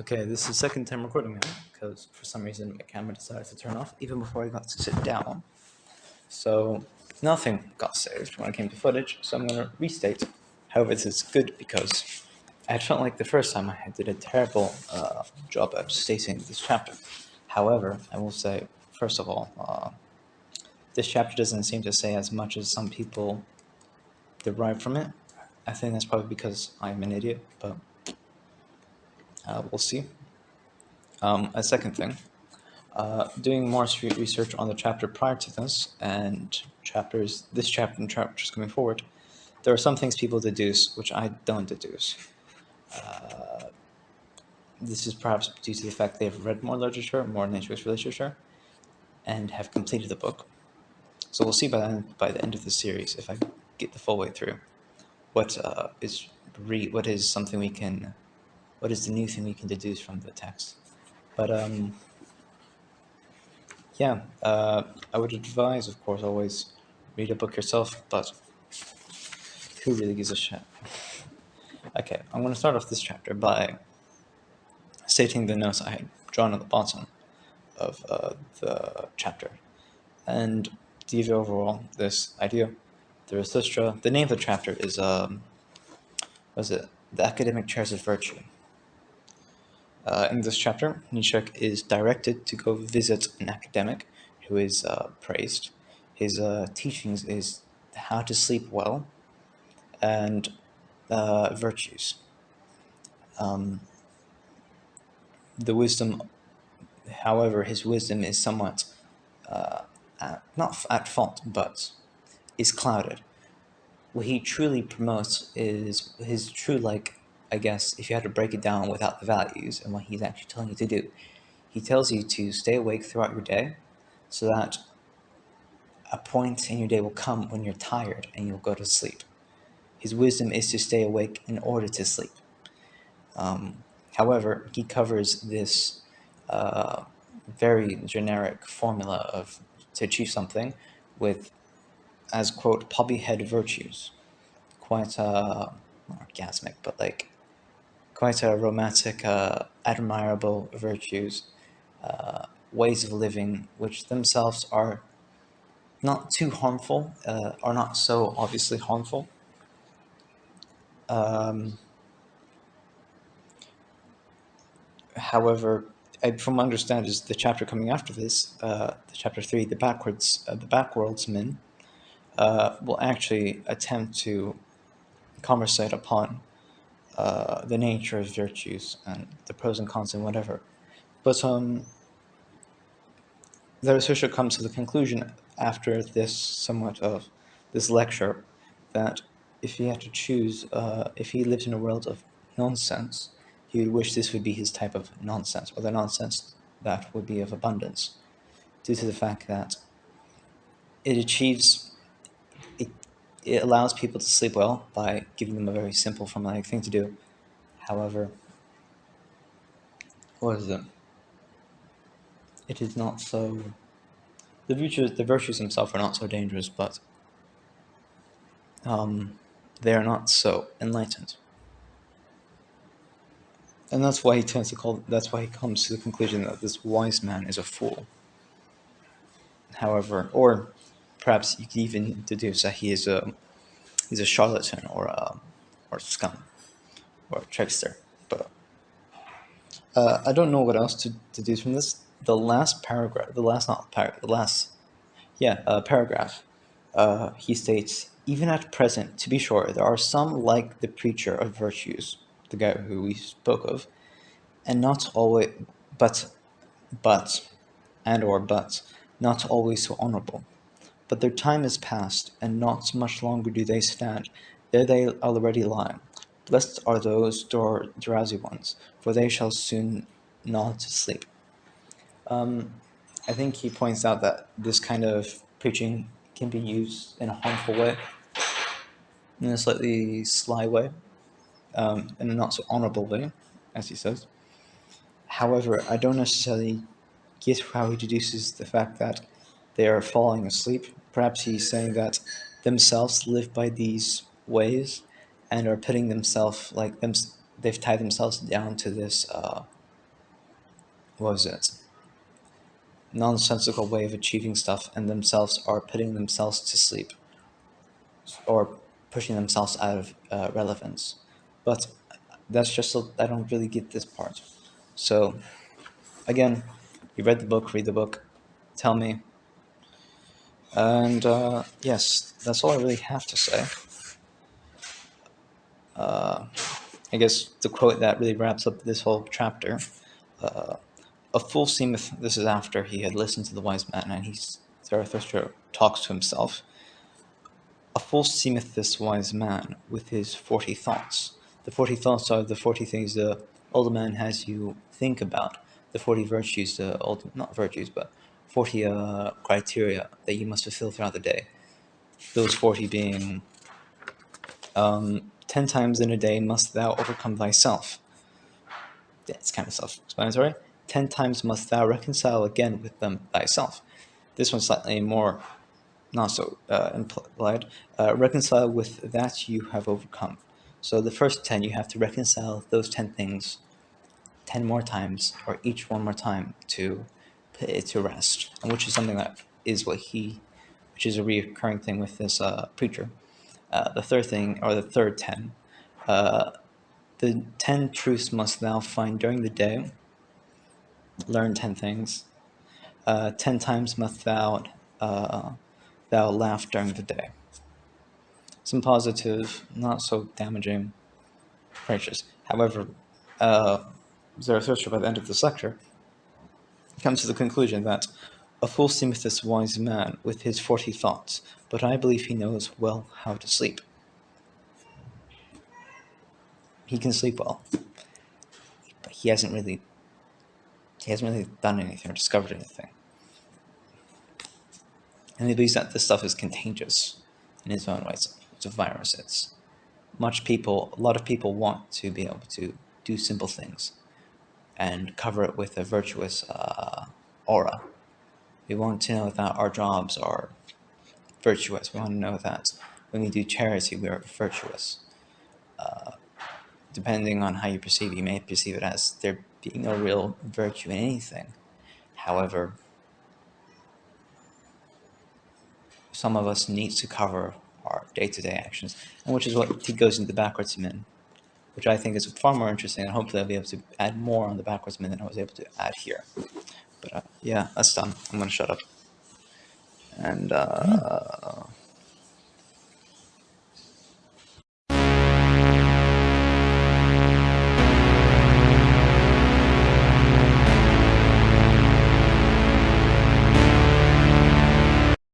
Okay, this is the second time recording now, because for some reason my camera decided to turn off even before I got to sit down. So nothing got saved when it came to footage, so I'm going to restate. However, this is good because I had felt like the first time I did a terrible job at stating this chapter. However, I will say, first of all, this chapter doesn't seem to say as much as some people derive from it. I think that's probably because I'm an idiot, but we'll see. A second thing, doing more research on the chapter prior to this and this chapter and chapters coming forward, there are some things people deduce which I don't deduce. This is perhaps due to the fact they have read more literature, more nature-based literature, and have completed the book. So we'll see by the end of the series, if I get the full way through, what is the new thing we can deduce from the text. But yeah, I would advise, of course, always read a book yourself, but who really gives a shit? Okay, I'm going to start off this chapter by stating the notes I had drawn at the bottom of the chapter. And to give you overall this idea, Zarathustra, the name of the chapter is, The Academic Chairs of Virtue. In this chapter, Nietzsche is directed to go visit an academic who is praised. His teachings is how to sleep well and virtues. The wisdom, however, his wisdom is somewhat not at fault, but is clouded. What he truly promotes is his true, I guess, if you had to break it down without the values and what he's actually telling you to do. He tells you to stay awake throughout your day so that a point in your day will come when you're tired and you'll go to sleep. His wisdom is to stay awake in order to sleep. However, he covers this very generic formula to achieve something with, as quote, poppy head virtues. Quite not orgasmic, but quite a romantic, admirable virtues, ways of living which themselves are not too harmful, are not so obviously harmful. However, from what I understand, is the chapter coming after this, the chapter 3, the backworldsmen, will actually attempt to conversate upon the nature of virtues and the pros and cons and whatever. But Zarathustra comes to the conclusion after this lecture that if he had to choose, if he lived in a world of nonsense, he would wish this would be his type of nonsense, or the nonsense that would be of abundance, due to the fact that it allows people to sleep well by giving them a very simple formulaic thing to do. However, what is it? It is not so. The virtues themselves are not so dangerous, but they are not so enlightened. And that's why that's why he comes to the conclusion that this wise man is a fool. However, or perhaps you could even deduce that he's a charlatan or scum or a trickster. But I don't know what else to deduce from this. The last paragraph, paragraph, he states, even at present, to be sure, there are some like the preacher of virtues, the guy who we spoke of, and not always, but, but, not always so honorable. But their time is past, and not much longer do they stand. There they already lie. Blessed are those drowsy ones, for they shall soon nod to sleep. I think he points out that this kind of preaching can be used in a harmful way, in a slightly sly way, in a not so honorable way, as he says. However, I don't necessarily get how he deduces the fact that they are falling asleep. Perhaps he's saying that themselves live by these ways and are putting themselves they've tied themselves down to this what was it? Nonsensical way of achieving stuff, and themselves are putting themselves to sleep or pushing themselves out of relevance. But that's just I don't really get this part. So again, you read the book, read the book, tell me. And yes, that's all I really have to say. I guess the quote that really wraps up this whole chapter. A fool seemeth, this is after he had listened to the wise man, and Zarathustra talks to himself. A fool seemeth this wise man with his 40 thoughts. The 40 thoughts are the 40 things the older man has you think about. The 40 virtues, not virtues, but 40 criteria that you must fulfill throughout the day. Those 40 being 10 times in a day must thou overcome thyself. It's kind of self-explanatory. 10 times must thou reconcile again with them thyself. This one's slightly more not so implied. Reconcile with that you have overcome. So the first 10, you have to reconcile those 10 things 10 more times, or each one more time, to put it to rest, and which is something that is which is a recurring thing with this preacher. The third thing, or the third 10, the 10 truths must thou find during the day, learn 10 things. 10 times must thou laugh during the day. Some positive, not so damaging pressures. However, Zarathustra, by the end of this lecture, comes to the conclusion that a fool seemeth this wise man with his 40 thoughts, but I believe he knows well how to sleep. He can sleep well, but he hasn't really done anything or discovered anything. And he believes that this stuff is contagious in his own way. It's a virus. A lot of people want to be able to do simple things and cover it with a virtuous aura. We want to know that our jobs are virtuous. We want to know that when we do charity, we are virtuous. Depending on how you perceive it, you may perceive it as there being no real virtue in anything. However, some of us need to cover our day-to-day actions, and which is what he goes into the backwardsman, which I think is far more interesting, and hopefully I'll be able to add more on the backwardsman than I was able to add here. But yeah, that's done. I'm going to shut up. And